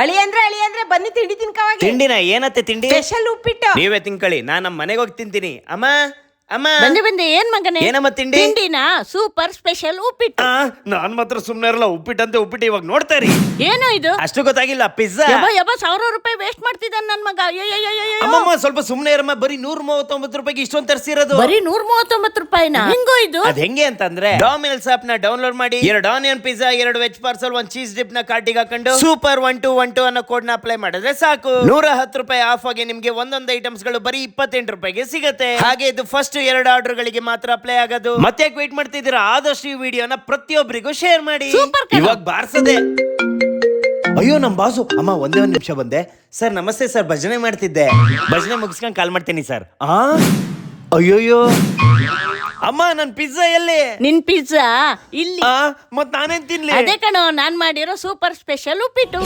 ಅಳಿ ಅಂದ್ರೆ ಬನ್ನಿ ತಿಂಡಿ ತಿನ್ಕವಾಗಿ. ತಿಂಡಿನ ಏನತ್ತೆ ತಿಂಡಿ? ಸ್ಪೆಷಲ್ ಉಪ್ಪಿಟ್ಟು. ನೀವೇ ತಿನ್ಕೊಳ್ಳಿ, ನಾನ್ ನಮ್ಮ ಮನೆಗೆ ಹೋಗಿ ತಿಂತೀನಿ. ಅಮ್ಮ ಅಮ್ಮ ಬಂದೆ ಏನ್ ಮಗನೇ? ಏನಮ್ಮ ತಿಂಡಿ? ತಿಂಡಿನ ಸೂಪರ್ ಸ್ಪೆಷಲ್ ಉಪ್ಪಿಟ್ಟು. ನಾನ್ ಮಾತ್ರ ಸುಮ್ನೆ ಇರಲ್ಲ. ಉಪ್ಪಿಟ್ಟಂತೆ ಉಪ್ಪಿಟ್ಟು ಇವಾಗ ನೋಡ್ತಾ ಇರಿ. ಏನೋ ಇದು? ಅಷ್ಟು ಗೊತ್ತಾಗಿಲ್ಲ. ಪಿಜ್ಜಾ. ಯಬ್ಬ 1000 ರೂಪಾಯಿ ವೇಸ್ಟ್ ಮಾಡ್ತಿದ್ದಾನ ನನ್ ಮಗ. ಅಮ್ಮಮ್ಮ ಸ್ವಲ್ಪ ಸುಮ್ನೆ ಇರಮ್ಮ. ಬರೀ 139 ರೂಪಾಯಿಗೆ ಇಷ್ಟೊಂದು ತರಿಸಿರೋದು. ಬರೀ 139 ರೂಪಾಯಿನ? ಹೆಂಗೋ ಇದು? ಅದ್ ಹೆಂಗೆ ಅಂತಂದ್ರೆ ಡಾಮಿನಲ್ಸ್ ಆಪ್ ನ ಡೌನ್ಲೋಡ್ ಮಾಡಿ 2 onion pizza, 2 veg parcel, 1 cheese dip ನ ಕಾರ್ಟಿಗೆ ಹಾಕೊಂಡು ಸೂಪರ್ 1212 ಅನ್ನೋ ಕೋಡ್ ನ ಅಪ್ಲೈ ಮಾಡಿದ್ರೆ ಸಾಕು. 110 ರೂಪಾಯಿ ಆಫ್ ಆಗಿ ನಿಮ್ಗೆ ಒಂದೊಂದು ಐಟಮ್ಸ್ ಗಳು ಬರೀ 28 ರೂಪಾಯಿಗೆ ಸಿಗುತ್ತೆ. ಹಾಗೆ ಇದು ಫಸ್ಟ್ 2 ಆರ್ಡರ್ ಗಳಿಗೆ ಮಾತ್ರ ಅಪ್ಲೈ ಆಗೋದು. ಮತ್ತೆ ವೇಟ್ ಮಾಡ್ತಿದ್ದೀರಾ? ಆದಷ್ಟು ಈ ವಿಡಿಯೋನ ಪ್ರತಿಯೊಬ್ಬರಿಗೂ ಶೇರ್ ಮಾಡಿ. ಇವಾಗ ಬಾರ್ಸದೆ. ಅಯ್ಯೋ ನಮ್ ಬಾಸು. ಅಮ್ಮ ಒಂದೇ ಒಂದು ನಿಮಿಷ ಬಂದೆ. ಸರ್ ನಮಸ್ತೆ ಸರ್, ಭಜನೆ ಮಾಡ್ತಿದ್ದೆ. ಭಜನೆ ಮುಗಿಸ್ಕೊಂಡು ಕಾಲ್ ಮಾಡ್ತೀನಿ ಸರ್. ಅಯ್ಯೋಯ್ಯೋ ಅಮ್ಮ, ನನ್ ಪಿಜ್ಜಾ ಎಲ್ಲಿ? ನಿನ್ ಪಿಜ್ಜಾ ಇಲ್ಲಿ. ಮತ್ ನಾನೇನ್ ತಿನ್ಲಿ? ಅದೇ ಕಣೋ ನಾನ್ ಮಾಡಿರೋ ಸೂಪರ್ ಸ್ಪೆಷಲ್ ಉಪ್ಪಿಟ್ಟು.